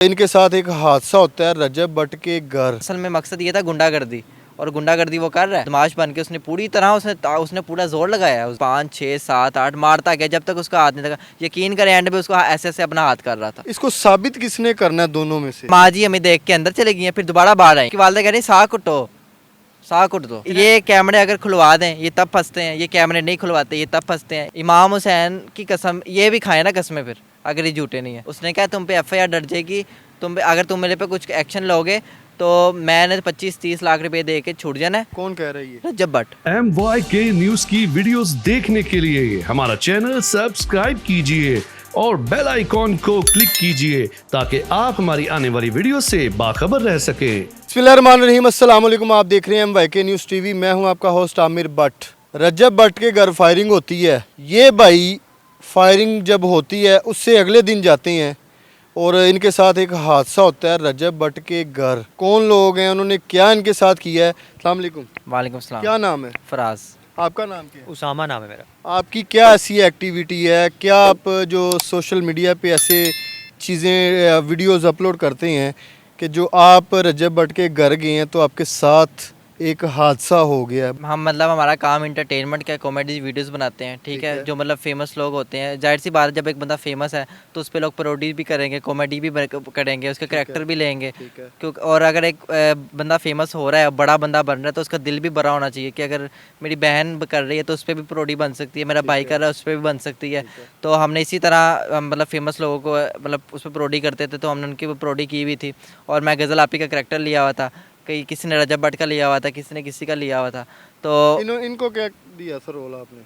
इनके साथ एक हादसा होता है रजब भट्ट के घर। असल में मकसद ये था गुंडागर्दी, और गुंडागर्दी वो कर रहा है। बदमाश बन के उसने पूरी तरह उसने पूरा जोर लगाया है। 5 6 7 8 मारता गया जब तक उसका हाथ नहीं लगा। यकीन करें एंड पे उसको ऐसे ऐसे अपना हाथ कर रहा था। इसको साबित किसने करना है दोनों में से? माँ जी हमें देख के अंदर चले गई हैं, फिर दोबारा बाहर आई। वालदा कह रही साह कुटो, साह कुट दो। ये कैमरे अगर खुलवा दें ये तब फंसते हैं, ये कैमरे नहीं खुलवाते ये तब फंसते हैं। इमाम हुसैन की कसम ये भी खाए ना कसमें, फिर अगर ये झूठे नहीं है। उसने कहा तुम पे FIR डट जाएगी, अगर तुम मेरे पे कुछ एक्शन लोगे तो मैंने 25-30 लाख रुपए दे के छूट जाना है। कौन कह रही है? रजब भट्ट। MYK न्यूज की वीडियोस देखने के लिए हमारा चैनल सब्सक्राइब कीजिए और बेल आइकॉन को क्लिक कीजिए ताकि आप हमारी आने वाली वीडियो से बाखबर रह सके। बिस्मिल्लाहिर्रहमानिर्रहीम, अस्सलाम वालेकुम। आप देख रहे हैं MYK न्यूज़ टीवी। मैं हूं आपका होस्ट आमिर भट्ट। रजब भट्ट के घर फायरिंग होती है। ये भाई फायरिंग जब होती है उससे अगले दिन जाते हैं और इनके साथ एक हादसा होता है रजब भट्ट के घर। कौन लोग हैं, उन्होंने क्या इनके साथ किया है? अस्सलाम वालेकुम। वालेकुम सलाम। क्या नाम है? फराज। आपका नाम क्या है? उसामा नाम है मेरा। आपकी क्या ऐसी एक्टिविटी है? क्या आप जो सोशल मीडिया पे ऐसे चीज़ें वीडियोस अपलोड करते हैं कि जो आप रजब भट्ट के घर गए हैं तो आपके साथ एक हादसा हो गया? हम मतलब हमारा काम इंटरटेनमेंट का, कॉमेडी वीडियोस बनाते हैं, ठीक है। जो मतलब फेमस लोग होते हैं, जाहिर सी बात है जब एक बंदा फेमस है तो उस पर लोग पैरोडी भी करेंगे, कॉमेडी भी करेंगे, उसके कैरेक्टर भी लेंगे। क्योंकि और अगर एक बंदा फेमस हो रहा है, बड़ा बंदा बन रहा है, तो उसका दिल भी बड़ा होना चाहिए कि अगर मेरी बहन कर रही है तो उस पर भी पैरोडी बन सकती है, मेरा भाई कर रहा है उस पर भी बन सकती है। तो हमने इसी तरह मतलब फेमस लोगों को मतलब उस पर पैरोडी करते थे, तो हमने उनकी पैरोडी की हुई थी। और मैं गज़ल आपी का कैरेक्टर लिया हुआ था, कहीं किसी ने रजब भट्ट का लिया हुआ था, किसी ने किसी का लिया हुआ था। तो इनको क्या दिया सर रोल आपने?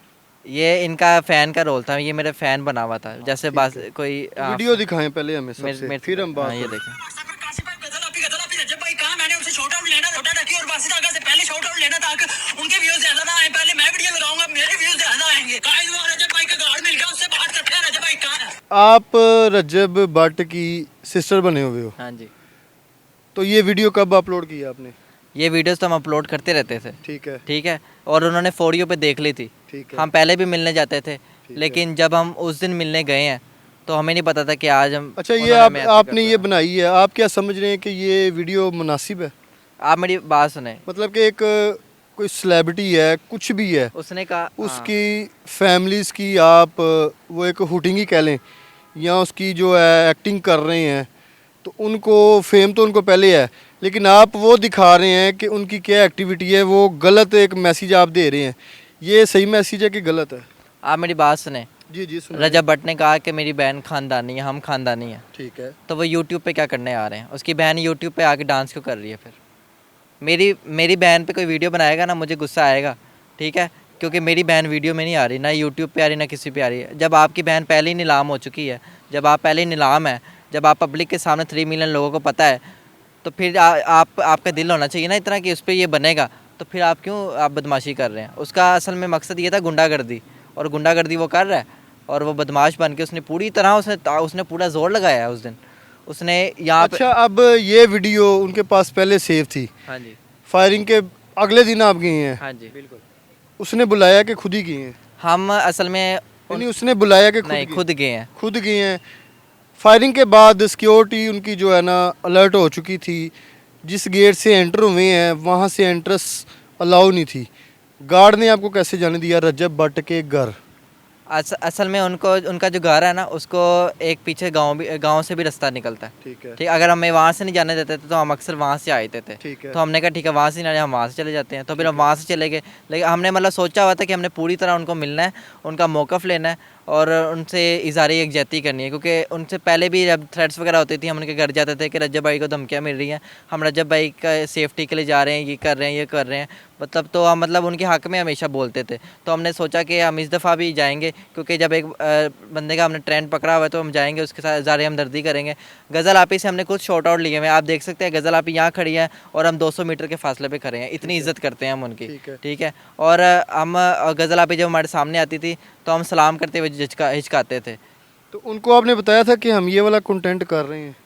ये इनका फ़ैन का रोल था, ये मेरे फ़ैन बना हुआ था। जैसे बस कोई वीडियो दिखाएं पहले हमें सबसे, फिर हम बात ये करें। देखें। आप रजब भट्ट की सिस्टर बने हुए हो, हाँ जी। तो ये वीडियो कब अपलोड किया आपने? ये वीडियोस तो हम अपलोड करते रहते थे, ठीक है, ठीक है। और उन्होंने फोरियो पे देख ली थी। ठीक है। हम पहले भी मिलने जाते थे, लेकिन जब हम उस दिन मिलने गए हैं तो हमें नहीं पता था कि आज हम। अच्छा, ये आपने ये बनाई है, आप क्या समझ रहे हैं कि ये वीडियो मुनासिब है? आप मेरी बात सुने। मतलब कि एक कोई सेलिब्रिटी है, कुछ भी है, उसने कहा उसकी फैमिलीज़ की आप वो एक हुटिंग ही कह लें, या उसकी जो है एक्टिंग कर रहे हैं, तो उनको फेम तो उनको पहले है, लेकिन आप वो दिखा रहे हैं कि उनकी क्या एक्टिविटी है, वो गलत एक मैसेज आप दे रहे हैं। ये सही मैसेज है कि गलत है? आप मेरी बात सुने। जी जी सुन। रजब भट्ट ने कहा कि मेरी बहन खानदानी है, हम खानदानी हैं। ठीक है। तो वो यूट्यूब पे क्या करने आ रहे हैं? उसकी बहन यूट्यूब पे आके डांस क्यों कर रही है? फिर मेरी बहन पे कोई वीडियो बनाएगा ना, मुझे गुस्सा आएगा, ठीक है। क्योंकि मेरी बहन वीडियो में नहीं आ रही, ना यूट्यूब पे आ रही, ना किसी पे आ रही है। जब आपकी बहन पहले ही नीलाम हो चुकी है, जब आप पहले ही नीलाम है, जब आप पब्लिक के सामने 3 मिलियन लोगों को पता है, तो फिर आपका दिल होना चाहिए ना इतना कि उस पर ये बनेगा। तो फिर आप क्यों आप बदमाशी कर रहे हैं? उसका असल में मकसद ये था गुंडागर्दी, और गुंडागर्दी वो कर रहा है। और वो बदमाश बन के उसने पूरी तरह उसने पूरा जोर लगाया है उस दिन। उसने यहाँ पे। अच्छा, अब ये वीडियो उनके पास पहले सेव थी, हाँ जी, फायरिंग के अगले दिन आप गए हैं? हाँ जी, बिल्कुल। उसने बुलाया कि खुद ही गए हैं? हम असल में नहीं, उसने बुलाया कि नहीं, खुद गए हैं। खुद गए हैं। फायरिंग के बाद सिक्योरिटी उनकी जो है ना अलर्ट हो चुकी थी, जिस गेट से एंटर हुए हैं वहाँ से एंट्रेंस अलाउ नहीं थी। गार्ड ने आपको कैसे जाने दिया रजब भट्ट के घर? असल में उनका जो घर है ना, उसको एक पीछे गांव से भी रास्ता निकलता है, ठीक है। ठीक। अगर हमें वहाँ से नहीं जाने देते थे तो हम अक्सर वहाँ से आते थे। ठीक है। तो हमने कहा ठीक है वहाँ से नहीं आने, हम वहाँ से चले जाते हैं। तो फिर हम वहाँ से चले गए, लेकिन हमने मतलब सोचा हुआ था कि हमने पूरी तरह उनको मिलना है, उनका मौक़िफ़ लेना है और उनसे इज़हार यकजहती करनी है। क्योंकि उनसे पहले भी जब थ्रेट्स वगैरह होती थी, हम उनके घर जाते थे कि रजब भाई को धमकियाँ मिल रही हैं, हम रजब भाई का सेफ्टी के लिए जा रहे हैं, ये कर रहे हैं, ये कर रहे हैं, मतलब। तो हम मतलब उनके हक़ में हमेशा बोलते थे। तो हमने सोचा कि हम इस दफ़ा भी जाएंगे, क्योंकि जब एक बंदे का हमने ट्रेंड पकड़ा हुआ है तो हम जाएंगे, उसके साथ इज़हार हमदर्दी करेंगे। गज़ल आपी से हमने कुछ शॉर्ट आउट लिए हुए हैं, आप देख सकते हैं। गज़ल आपी यहाँ खड़ी है और हम 200 मीटर के फासले पे खड़े हैं, इतनी इज़्ज़त करते हैं हम उनकी, ठीक है। और हम गज़ल आपी जब हमारे सामने आती थी तो हम सलाम करते हुए हिचकाते थे। तो उनको आपने बताया था कि हम ये वाला कंटेंट कर रहे हैं?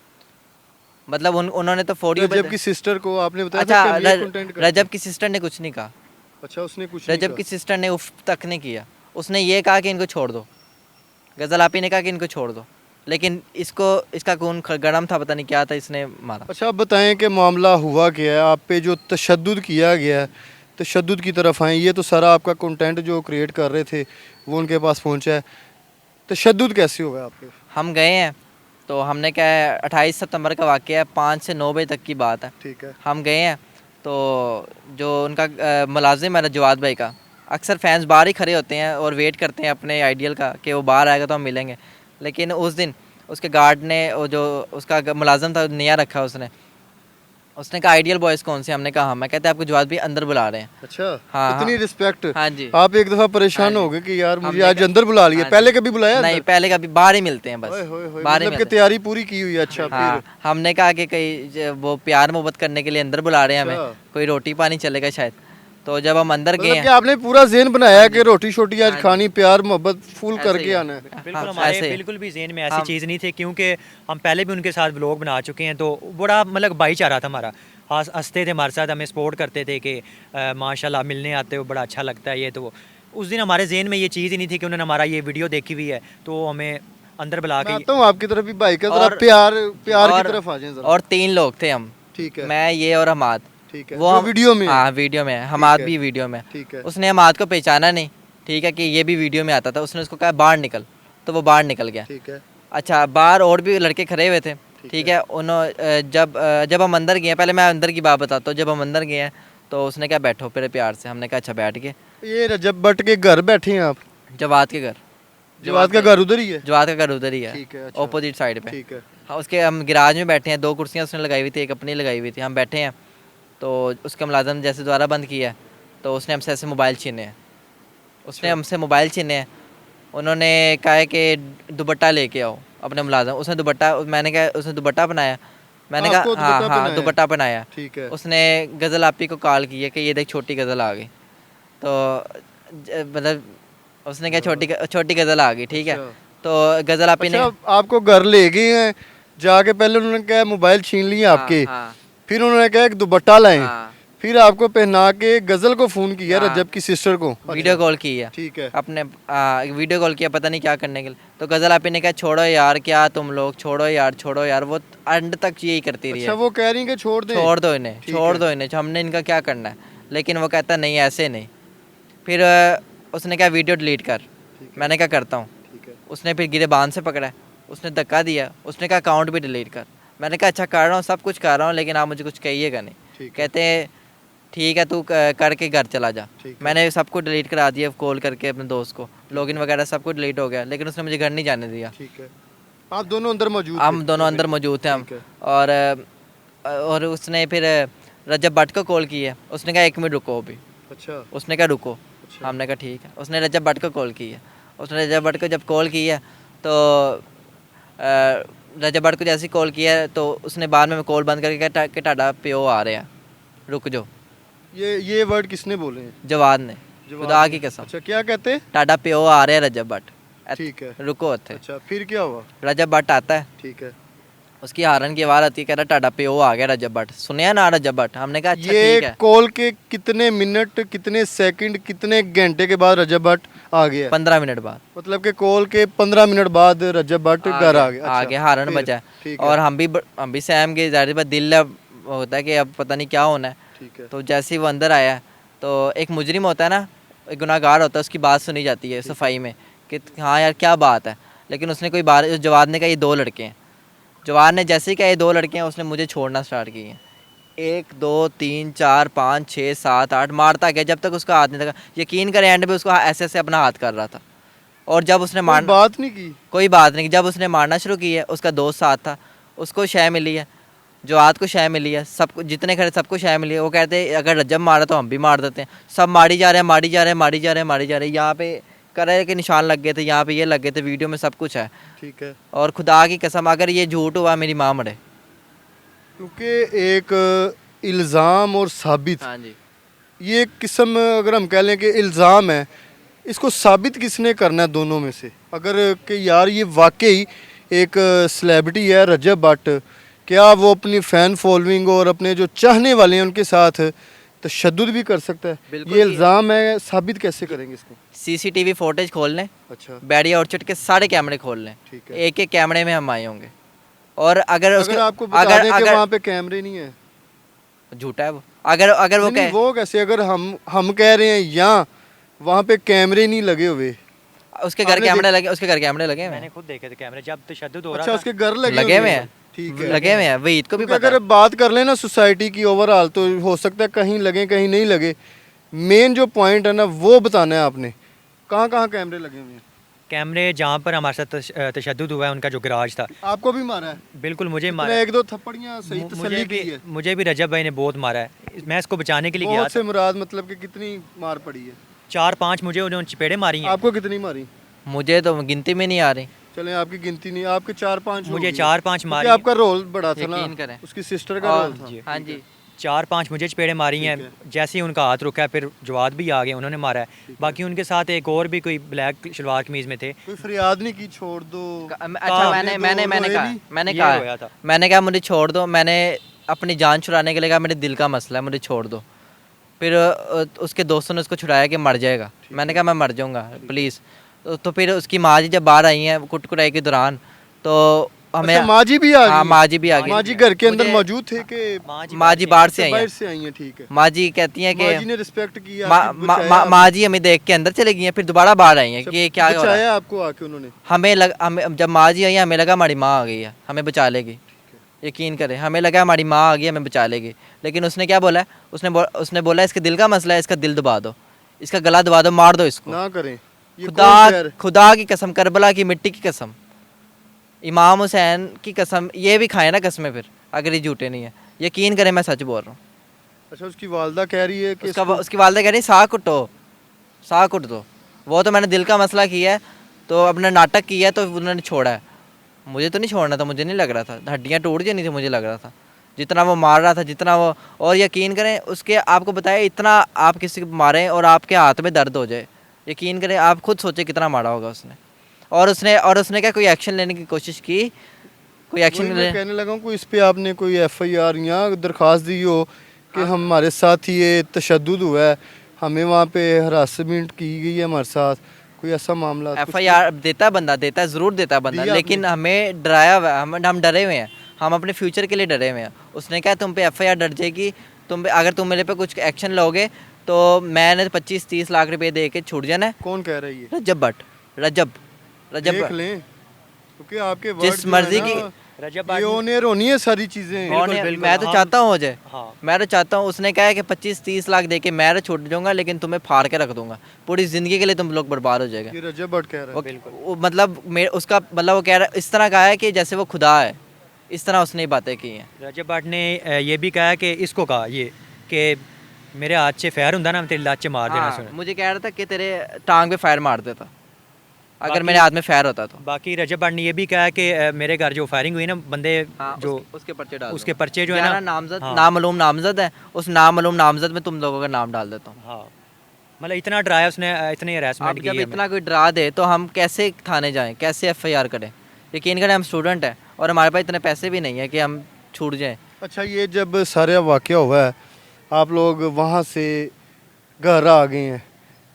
मतलब उन्होंने तो फोटो रजब की सिस्टर को आपने बताया था कि हम ये कंटेंट कर रहे हैं? रजब की सिस्टर ने कुछ नहीं कहा। अच्छा, उसने कुछ नहीं रजब कहा? की सिस्टर ने उफ तक नहीं किया। उसने ये कहा कि इनको छोड़ दो, गज़ल आपी ने कहा कि इनको छोड़ दो, लेकिन इसका खून गर्म था, पता नहीं क्या था, इसने मारा। अच्छा आप बताएं कि मामला हुआ क्या है, आप पे जो तशद्दुद किया गया है, तशद्दुद की तरफ आए, ये तो सारा आपका कंटेंट जो क्रिएट कर रहे थे वो उनके पास पहुंचा है, तशद्दुद कैसे हुआ आप पे? हम गए हैं तो हमने क्या है 28 सितंबर का वाक़या है, 5 से 9 बजे तक की बात है। ठीक है। हम गए हैं तो जो उनका मुलाजिम है जवाद भाई का, अक्सर फैंस बाहर ही खड़े होते हैं और वेट करते हैं अपने आइडियल का कि वो बाहर आएगा तो हम मिलेंगे। लेकिन उस दिन उसके गार्ड ने, वो जो उसका मुलाजिम था, नया रखा उसने कहा आइडियल बॉयज़ कौन से? हमने कहा हाँ। मैं कहते हैं आपको जवाद भाई अंदर बुला रहे हैं। अच्छा हाँ, इतनी हाँ। रिस्पेक्ट। हाँ जी। आप एक दफ़ा परेशान हाँ हो जी। गए कि यार मुझे हमने आज कहा- अंदर बुला लिया, हाँ पहले जी। कभी बुलाया नहीं, अंदर? पहले कभी बाहर ही मिलते हैं बस, ओए होए होए, बाहर ही मतलब कि मिलते हैं। तैयारी पूरी की हुई है। अच्छा हाँ, फिर हमने कहा कि कहीं वो प्यार मोहब्बत करने के लिए अंदर बुला रहे हैं हमें, अच्छा। कोई रोटी पानी चलेगा शायद। तो जब हम अंदर गए मतलब कि हैं, आपने पूरा ज़हन बनाया हाँ कि जी। रोटी शोटी आज हाँ जी। खानी, प्यार मोहब्बत फुल ऐसे करके ही है। आना है। बिल्कुल हाँ, हमारे ऐसे ही। बिल्कुल भी ज़हन में ऐसी हम- चीज़ नहीं थी, क्योंकि हम पहले भी उनके साथ व्लॉग बना चुके हैं, तो बड़ा मतलब भाईचारा था हमारा। हंसते थे हमारे साथ, हमें सपोर्ट करते थे कि माशाल्लाह मिलने आते हो, बड़ा अच्छा लगता है ये। तो उस दिन हमारे जहन में ये चीज़ ही नहीं थी कि उन्होंने हमारा ये वीडियो देखी हुई है तो हमें अंदर बुला मैं के। आता हूँ आपकी तरफ भी भाई का, जरा और- प्यार प्यार की और- तरफ आ जाएं जरा। और 3 लोग थे हम, ठीक है। मैं, ये और हमाद। ठीक है, वो जो हम- वीडियो में है। हाँ वीडियो में है, हमाद है। भी वीडियो में है। ठीक है। उसने हमाद को पहचाना नहीं, ठीक है, कि ये भी वीडियो में आता था। उसने उसको कहा बाहर निकल, तो वो बाहर निकल गया। ठीक है। अच्छा, बाहर और भी लड़के खड़े हुए थे, ठीक है। उन्होंने जब हम अंदर गए, पहले मैं अंदर की बात बताता हूँ। जब हम अंदर गए हैं तो उसने कहा बैठो मेरे प्यार से। हमने कहा अच्छा बैठ गए। ये रजब भट्ट के घर बैठे हैं आप? जवाद के घर, जवाद का घर उधर ही है? जवाद का घर उधर ही ठीक है, है, अच्छा। ऑपोजिट साइड पे। ठीक है। हाँ, उसके हम गिराज में बैठे हैं, 2 कुर्सियाँ उसने लगाई हुई थी, एक अपनी लगाई हुई थी। हम बैठे हैं तो उसका मुलाजम जैसे द्वारा बंद किया है तो उसने हमसे ऐसे मोबाइल छीने हैं। उसने हमसे मोबाइल छीने हैं। उन्होंने कहा है कि दुपट्टा लेके आओ अपने मुलाजम। उसने दुपट्टा, मैंने कहा उसने दुपट्टा बनाया। मैंने आपको कहा हाँ दुपट्टा हाँ पहनाया? दुपट्टा बनाया। ठीक है। उसने गज़ल आपी को कॉल की है कि ये देख छोटी गज़ल आ गई। तो मतलब उसने कहा छोटी गज़ल आ गई, ठीक है। अच्छा। तो गज़ल आपी ने अच्छा आपको घर ले गए हैं, जाके पहले उन्होंने कहा मोबाइल छीन लिया आपके, हाँ, फिर उन्होंने कहा एक दुपट्टा लाएं, हाँ, फिर आपको पहना के गजल को फोन किया हाँ। रजब की सिस्टर को। वीडियो कॉल की है ठीक है। अपने, वीडियो कॉल किया पता नहीं क्या करने के लिए। तो गज़ल आपी ने कहा छोड़ो यार, क्या तुम लोग, छोड़ो यार छोड़ो यार। वो एंड तक यही करती रही अच्छा है, वो कह रही हैं कि छोड़ दें। छोड़ दो इन्हें, ठीक छोड़ है। दो इन्हें, हमने इनका क्या करना है। लेकिन वो कहता नहीं ऐसे नहीं। फिर उसने कहा वीडियो डिलीट कर। मैंने क्या करता हूँ। ठीक है। उसने फिर गिरे बांध से पकड़ा, उसने धक्का दिया, उसने कहा अकाउंट भी डिलीट कर। मैंने कहा अच्छा कर रहा हूँ, सब कुछ कर रहा हूँ, लेकिन आप मुझे कुछ कहिएगा नहीं। ठीक है। कहते हैं ठीक है तू करके घर चला जा। ठीक है। मैंने सब कुछ डिलीट करा दिया, कॉल करके अपने दोस्त को, लॉगिन वगैरह सब कुछ डिलीट हो गया, लेकिन उसने मुझे घर नहीं जाने दिया। ठीक है। आप दोनों अंदर मौजूद हम थे? दोनों अंदर मौजूद थे हम। ठीक है। और उसने फिर रजब भट्ट को कॉल किया। उसने कहा 1 मिनट रुको अभी। अच्छा। उसने कहा रुको। अच्छा। हमने कहा ठीक है। उसने रजब भट्ट को कॉल की है। उसने रजब भट्ट को जब कॉल की है तो रजब भट्ट को जैसे ही कॉल किया है तो उसने बाद में कॉल बंद करके कहा कि टाडा प्यो आ रहे हैं, रुक जाओ। ये वर्ड किसने बोले हैं? जवाद ने, जवाब खुदा में? की कसम। अच्छा क्या कहते हैं? टाडा प्यो आ रहे हैं रजब भट्ट, ठीक है। रुको थे। अच्छा फिर क्या हुआ? रजब भट्ट आता है, ठीक है। उसकी हारन की आवाज़ आती है, कह रहा टाडा प्यो आ गया रजब भट्ट। सुनिया ना रजब भट्ट। हमने कहा अच्छा ठीक ये है। कॉल के कितने मिनट, कितने सेकंड, कितने घंटे के बाद रजब भट्ट आ गया? 15 मिनट बाद मतलब कि कॉल के 15 मिनट बाद रजब भट्ट घर आ गया? आ अच्छा, गया, हारन फिर? बजा। ठीक है। और हम भी सहम गए, जाहिर बात दिल अब होता है कि अब पता नहीं क्या होना है। ठीक है। तो जैसे ही वो अंदर आया तो एक मुजरिम होता है ना, एक गुनाहगार होता है, उसकी बात सुनी जाती है सफाई में कि हाँ यार क्या बात है। लेकिन उसने कोई बात, जवाद ने कहा ये 2 लड़के हैं। जवाद ने जैसे ही कहा ये 2 लड़के हैं, उसने मुझे छोड़ना स्टार्ट किए। 1 2 3 4 5 6 7 8 मारता गया जब तक उसका हाथ नहीं लगा। यकीन करें एंड पे उसको ऐसे ऐसे अपना हाथ कर रहा था। और जब उसने कोई मारना, बात नहीं की? कोई बात नहीं, जब उसने मारना शुरू किया उसका दोस्त साथ था, उसको शय मिली है, जवाद को शय मिली है, सबको जितने खड़े सबको शय मिली है। वो कहते हैं अगर रजब मारा तो हम भी मार देते हैं। सब मारी जा रहे हैं, मारी जा रहे हैं, मारी जा रहे हैं, मारी जा रहे हैं। यहाँ पे करे के निशान लग गए थे, यहाँ पे ये लग गए थे, वीडियो में सब कुछ है। ठीक है। और खुदा की कसम अगर ये झूठ हुआ मेरी माँ मरे। क्योंकि एक इल्ज़ाम और साबित, हाँ जी। ये एक किस्म अगर हम कह लें कि इल्ज़ाम है, इसको साबित किसने करना है दोनों में से? अगर कि यार ये वाकई एक सेलिब्रिटी है रजब भट्ट, क्या वो अपनी फ़ैन फॉलोइंग और अपने जो चाहने वाले हैं उनके साथ तशद्दुद भी कर सकता है। बिल्कुल ये जी। इल्ज़ाम है, साबित कैसे करेंगे इसको? सीसीटीवी फुटेज खोल लें, अच्छा, बैरिया ऑर्चर्ड के सारे कैमरे खोल लें, ठीक है। एक एक कैमरे में हम आए होंगे। और अगर उसके अगर आपको बता दें कि अगर वहाँ पे कैमरे नहीं है, झूठा है वो, अगर अगर वो नहीं, कहे वो कैसे? अगर हम कह रहे हैं यहाँ वहाँ पे कैमरे नहीं लगे हुए। उसके घर आपने कैमरे लगे, उसके घर कैमरे लगे हुए मैंने हैं, खुद देखे थे कैमरे जब तशद्दुद हो अच्छा, रहा था। उसके घर लगे हुए हैं, ठीक है। लगे हुए हैं, वहीद को भी क्योंकि पता अगर है। बात कर लें ना सोसाइटी की ओवरऑल, तो हो सकता है कहीं लगे कहीं नहीं लगे। मेन जो पॉइंट है ना वो बताना है आपने, कहाँ कहाँ कैमरे लगे हुए हैं। कैमरे जहाँ पर हमारे साथ तशद्दुद हुआ है उनका जो गराज था, आपको भी मारा है? बिल्कुल मुझे इतना मारा। एक दो थप्पड़ियाँ सही तसल्ली की है। मुझे भी रजब भाई ने बहुत मारा है। मैं इसको बचाने के लिए गया बहुत से था। मुराद मतलब कि कितनी मार पड़ी है? 4-5 मुझे उन्होंने चपेड़े मारी हैं। आपको कितनी मारी? मुझे तो गिनती में नहीं आ रही। चलें, आपकी गिनती नहीं, आपके 4-5 मुझे होगी। 4-5 क्योंकि मारी। आपका रोल बड़ा था ना, यकीन करें। उसकी सिस्टर का और रोल था। हाँ जी, 4-5 मुझे चपेड़े मारी हैं। ठीक जैसे ही उनका हाथ रुका है फिर जवाद भी आ गए, उन्होंने मारा है। बाकी उनके साथ एक और भी कोई ब्लैक शलवार कमीज़ में थे। कोई फरियाद नहीं की, छोड़ दो? अच्छा मैंने दो मैंने मैंने रोए कहा भी? मैंने ये कहा रोया था। मैंने कहा मुझे छोड़ दो, मैंने अपनी जान छुड़ाने के लिए कहा मेरे दिल का मसला है, मुझे छोड़ दो। फिर उसके दोस्तों ने उसको छुड़ाया कि मर जाएगा। मैंने कहा मैं मर जाऊंगा प्लीज़। तो फिर उसकी माँ जी जब बाहर आई हैं कुटकुटाई के दौरान, तो हमें अच्छा, माँ जी भी आ गई हाँ हैं? माँ जी भी आ गई। माँ जी घर के अंदर मुझे- मौजूद थे कि माँ जी बाहर से आई बाहर हैं। से आई हैं? ठीक है। माँ जी कहती हैं माँ जी कि ने रिस्पेक्ट की, माँ आपकी माँ- बचाया माँ- आपको? माँ जी हमें देख के अंदर चले गई हैं, फिर दोबारा बाहर आई हैं कि ये क्या हो रहा है। बचाया आपको आके उन्होंने? हमें जब माँ जी आई हमें लगा हमारी माँ आ गई है, हमें बचा लेगी। यकीन करें, हमें लगा हमारी माँ आ गई हमें बचा लेगी। लेकिन उसने क्या बोला है, उसने बोला इसके दिल का मसला है, इसका दिल दबा दो, इसका गला दबा दो, मार दो इसको। ना करें, ये कौन कह रहा है? खुदा की कसम, करबला की मिट्टी की कसम, इमाम हुसैन की कसम, ये भी खाए ना कसमें फिर, अगर ये झूठे नहीं है। यकीन करें मैं सच बोल रहा हूँ। अच्छा, उसकी वालदा कह रही है कि उसकी वालदा कह रही साह कुटो, साह कुट दो। वो तो मैंने दिल का मसला किया है, तो अपना नाटक किया है, तो उन्होंने छोड़ा है। मुझे तो नहीं छोड़ना था, मुझे नहीं लग रहा था, हड्डियाँ टूट जानी थी, मुझे लग रहा था जितना वो मार रहा था, जितना वो। और यकीन करें उसके, आपको बताया इतना आप किसी को मारें और आपके हाथ में दर्द हो जाए, यकीन करें आप खुद सोचे कितना मारा होगा उसने। और उसने क्या कोई एक्शन लेने की कोशिश की, कोई एक्शन वही ले। मैं कहने लगा हूँ, कोई इस पे आपने कोई FIR या दरख्वास्त दी हो कि हमारे साथ ये तशद्दुद हुआ है, हमें वहाँ पे हरासमेंट की गई है हमारे साथ, कोई ऐसा मामला? कुछ FIR देता है बंदा, देता है, ज़रूर देता है बंदा, दिया लेकिन हमें डराया हुआ है, हम डरे हुए हैं, हम अपने फ्यूचर के लिए डरे हुए हैं। उसने कहा तुम पे FIR डर जाएगी, अगर तुम मेरे पे कुछ एक्शन लोगे तो मैंने 25-30 लाख रुपए दे के छूट जाना है। कौन कह रही है? रजब भट्ट, रजब देख भट्ट। लें, क्योंकि आपके जिस वर्ड जो है मर्जी ना, की रजब ये ऑन-एयर होनी है सारी चीज़ें। और बिल्कुल, बिल्कुल, मैं तो हाँ। चाहता हूँ हो जाए, हाँ। मैं तो चाहता हूँ। उसने कहा है कि 25-30 लाख दे के मैं तो छूट जाऊंगा, लेकिन तुम्हें फाड़ के रख दूंगा, पूरी ज़िंदगी के लिए तुम लोग बर्बाद हो जाएगा। ये रजब भट्ट कह रहा है। वो मतलब उसका मतलब वो कह रहा है, इस तरह कहा है कि जैसे वो खुदा है, इस तरह उसने ये बातें की हैं। रजब भट्ट ने ये भी कहा कि इसको कहा ये कि मेरे हाथ से फैर हुंदा ना, मैं तेरे लाच मार देना हाँ, सुने। मुझे कह रहा था कि तेरे टांग पे फायर मार देता अगर बाकी- मेरे हाथ में फायर होता तो। बाकी रजब भट्ट ने ये भी कहा कि मेरे घर जो फायरिंग हुई ना, बंदे हाँ, जो उसके पर्चे डाल उसके दूंगा। पर्चे जो है 11 ना, नामजद, हाँ। नामालूम नामजद है, उस नामालूम नामजद में तुम लोगों का नाम डाल देता हूँ। हाँ, मतलब इतना डराया उसने, इतनी हरासमेंट अब की जब है इतना कोई डरा दे तो हम कैसे थाने जाएं, कैसे FIR करें? यकीन करें हम स्टूडेंट हैं और हमारे पास इतने पैसे भी नहीं है कि हम छूट जाएं। अच्छा, ये जब सारा वाक़या हुआ है, आप लोग वहाँ से घर आ गए हैं,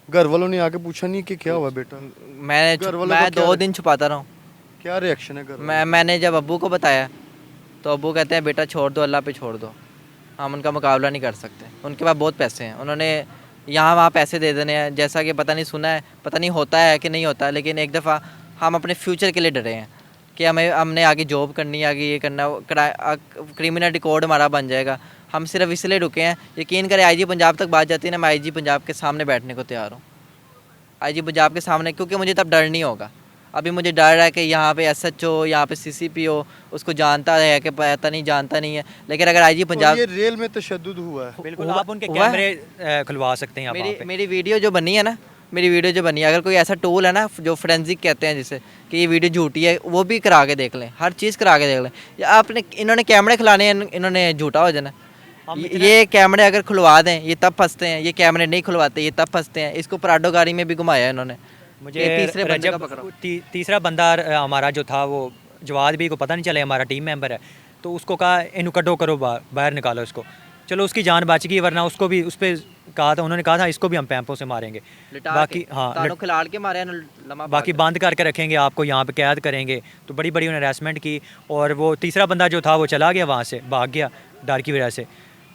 घर वालों ने आके पूछा नहीं कि क्या हुआ बेटा? घर वालों का मैं क्या 2 दिन छुपाता रहा हूँ। क्या रिएक्शन है घर वालों मैंने जब अब्बू को बताया तो अब्बू कहते हैं बेटा छोड़ दो, अल्लाह पे छोड़ दो, हम उनका मुकाबला नहीं कर सकते। उनके पास बहुत पैसे हैं, उन्होंने यहाँ वहाँ पैसे दे देने हैं, जैसा कि पता नहीं सुना है, पता नहीं होता है कि नहीं होता है, लेकिन एक दफ़ा हम अपने फ्यूचर के लिए डरे हैं कि हमने आगे जॉब करनी है, आगे ये करना, क्रिमिनल रिकॉर्ड हमारा बन जाएगा। हम सिर्फ इसलिए रुके हैं। यकीन करें IG पंजाब तक बात जाती है ना, मैं IG पंजाब के सामने बैठने को तैयार हूँ, IG पंजाब के सामने, क्योंकि मुझे तब डर नहीं होगा। अभी मुझे डर है कि यहाँ पे SHO, यहाँ पे CCP हो, उसको जानता है कि पता नहीं, जानता नहीं है, लेकिन अगर IG तो पंजाब ये रेल में तशद्दुद हुआ है। बिल्कुल, हुआ- आप उनके हुआ है। कैमरे खुलवा सकते हैं आप वहाँ पे। मेरी वीडियो जो बनी है ना, मेरी वीडियो जो बनी है, अगर कोई ऐसा टूल है ना जो फोरेंसिक कहते हैं जिसे, कि ये वीडियो झूठी है, वो भी करा के देख लें, हर चीज़ करा के देख लें। या आपने इन्होंने कैमरे खिलाने हैं, इन्होंने झूठा हो जाना। ये कैमरे अगर खुलवा दें ये तब फंसते हैं, ये कैमरे नहीं खुलवाते ये तब फंसते हैं। इसको पराडो गाड़ी में भी घुमाया इन्होंने। मुझे ये तीसरे बंदे का रजब पकड़ो। तीसरा बंदा हमारा जो था वो जवाद भी को पता नहीं चले, हमारा टीम मेंबर है, तो उसको कहा इन्हू कटो करो बाहर निकालो इसको। चलो उसकी जान बच गई, वरना उसको भी उस पर कहा था, उन्होंने कहा था इसको भी हम पैंपों से मारेंगे। बाकी हाँ खिलाड़ के मारे लम्हा बाकी बंद करके रखेंगे, आपको यहाँ पे कैद करेंगे। तो बड़ी बड़ी उन्होंने हरासमेंट की, और वो तीसरा बंदा जो था वो चला गया वहाँ से, भाग गया डर की वजह से।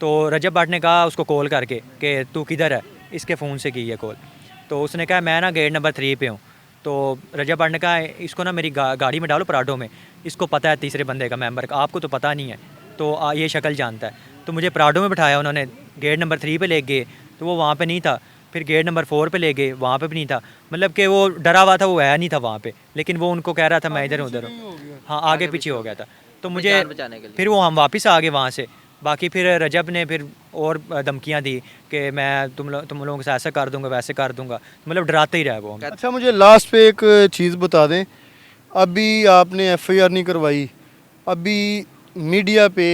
तो रजब भट्ट ने कहा उसको कॉल करके कि तू किधर है, इसके फ़ोन से की है कॉल। तो उसने कहा मैं ना गेट नंबर 3 पे हूँ। तो रजब भट्ट ने कहा इसको ना मेरी गाड़ी में डालो पराठों में, इसको पता है तीसरे बंदे का मेंबर का, आपको तो पता नहीं है, तो ये शक्ल जानता है। तो मुझे पराठों में बिठाया उन्होंने, गेट नंबर 3 पे ले गए तो वो वहाँ पे नहीं था, फिर गेट नंबर 4 पे ले गए, वहाँ पे भी नहीं था। मतलब कि वो डरा हुआ था, वो है नहीं था वहाँ पे, लेकिन वो उनको कह रहा था मैं इधर उधर हूँ। हाँ आगे पीछे हो गया था। तो मुझे बचाने के लिए फिर वो हम वापस आ गए वहाँ से। बाकी फिर रजब ने फिर और धमकियाँ दी कि मैं तुम लोगों से ऐसा कर दूंगा वैसे कर दूंगा, मतलब डराते ही रहे वो। अच्छा मुझे लास्ट पे एक चीज़ बता दें, अभी आपने एफआईआर नहीं करवाई, अभी मीडिया पे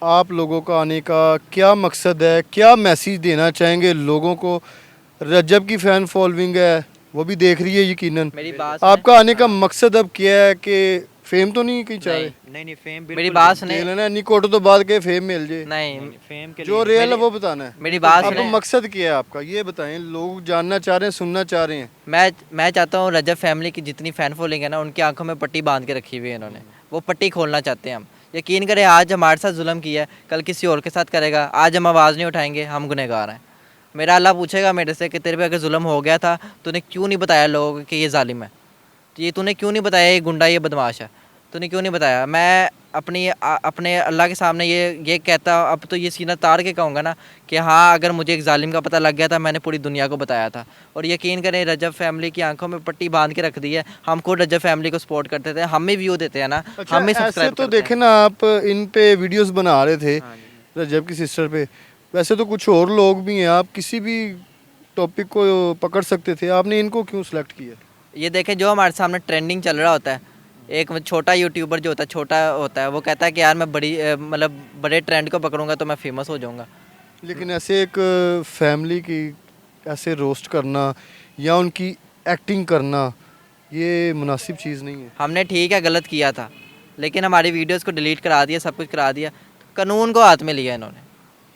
आप लोगों का आने का क्या मकसद है, क्या मैसेज देना चाहेंगे लोगों को? रजब की फ़ैन फॉलोइंग है, वो भी देख रही है यकीनन। मेरी बात आपका आने का मकसद अब क्या है कि फेम तो नहीं कहीं चाह रहे? नहीं फेम मेरी बात सुने, खेल ना निकोट तो बाद के फेम मिल जाए, नहीं फेम के जो रियल है वो बताना है। मेरी बात अब सुने, मकसद क्या है आपका, ये बताएं, लोग जानना चाह रहे हैं, सुनना चाह रहे हैं। मैं चाहता हूँ रजब फैमिली की जितनी फ़ैन फॉलोइंग है ना, उनकी आंखों में पट्टी बांध के रखी हुई है इन्होंने, वो पट्टी खोलना चाहते हैं हम। यकीन करें, आज हमारे साथ जुल्म किया है, कल किसी और के साथ करेगा। आज हम आवाज़ नहीं उठाएंगे, हम गुनहगार हैं। मेरा अल्लाह पूछेगा मेरे से कि तेरे पे अगर जुल्म हो गया था, तूने क्यों नहीं बताया लोगों को कि ये जालिम है, तो ये तूने क्यों नहीं बताया ये गुंडा, ये बदमाश है, तूने क्यों नहीं बताया? मैं अपने अल्लाह के सामने ये कहता, अब तो ये सीना तार के कहूँगा ना कि हाँ, अगर मुझे एक जालिम का पता लग गया था, मैंने पूरी दुनिया को बताया था। और यकीन करें, रजब फैमिली की आंखों में पट्टी बांध के रख दी है। हम खुद रजब फैमिली को सपोर्ट करते थे, हम ही व्यू देते हैं ना, अच्छा, हम ही ऐसे सब्सक्राइब तो करते हैं। देखे ना, आप इन पे वीडियोस बना रहे थे हाँ जी। रजब की सिस्टर पे, वैसे तो कुछ और लोग भी हैं, आप किसी भी टॉपिक को पकड़ सकते थे, आपने इनको क्यों सिलेक्ट किया? ये देखें, जो हमारे सामने ट्रेंडिंग चल रहा होता है, एक छोटा यूट्यूबर जो होता है, छोटा होता है, वो कहता है कि यार मैं मतलब बड़े ट्रेंड को पकड़ूंगा तो मैं फेमस हो जाऊंगा। लेकिन ऐसे एक फैमिली की ऐसे रोस्ट करना या उनकी एक्टिंग करना, ये मुनासिब चीज़ नहीं है। हमने ठीक है गलत किया था, लेकिन हमारी वीडियोस को डिलीट करा दिया, सब कुछ करा दिया। कानून को हाथ में लिया इन्होंने,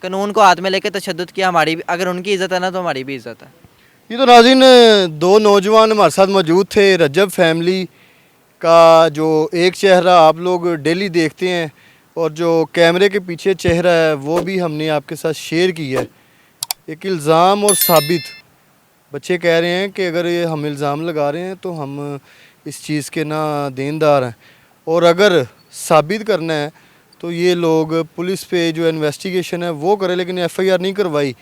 कानून को हाथ में लेकर तशद्दुद किया। हमारी अगर उनकी इज़्ज़त है ना, तो हमारी भी इज़्ज़त है। ये तो नाज़रीन, दो नौजवान हमारे साथ मौजूद थे। रजब फैमिली का जो एक चेहरा आप लोग डेली देखते हैं और जो कैमरे के पीछे चेहरा है, वो भी हमने आपके साथ शेयर किया है। एक इल्ज़ाम और साबित, बच्चे कह रहे हैं कि अगर ये हम इल्ज़ाम लगा रहे हैं तो हम इस चीज़ के ना देनदार हैं, और अगर साबित करना है तो ये लोग पुलिस पे जो इन्वेस्टिगेशन है वो करें, लेकिन एफआईआर नहीं करवाई।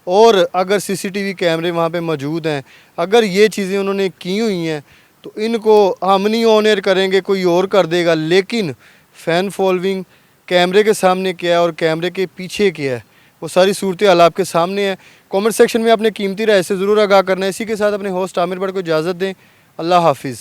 और अगर सीसीटीवी कैमरे वहाँ पे मौजूद हैं, अगर ये चीज़ें उन्होंने की हुई हैं, तो इनको हम नहीं ऑन एयर करेंगे, कोई और कर देगा। लेकिन फ़ैन फॉलोइंग कैमरे के सामने क्या है और कैमरे के पीछे क्या है, वो सारी सूरत हाल आपके सामने है। कमेंट सेक्शन में अपने कीमती राय से ज़रूर आगाह करना है। इसी के साथ अपने होस्ट आमिर भट्ट को इजाज़त दें। अल्लाह हाफिज़।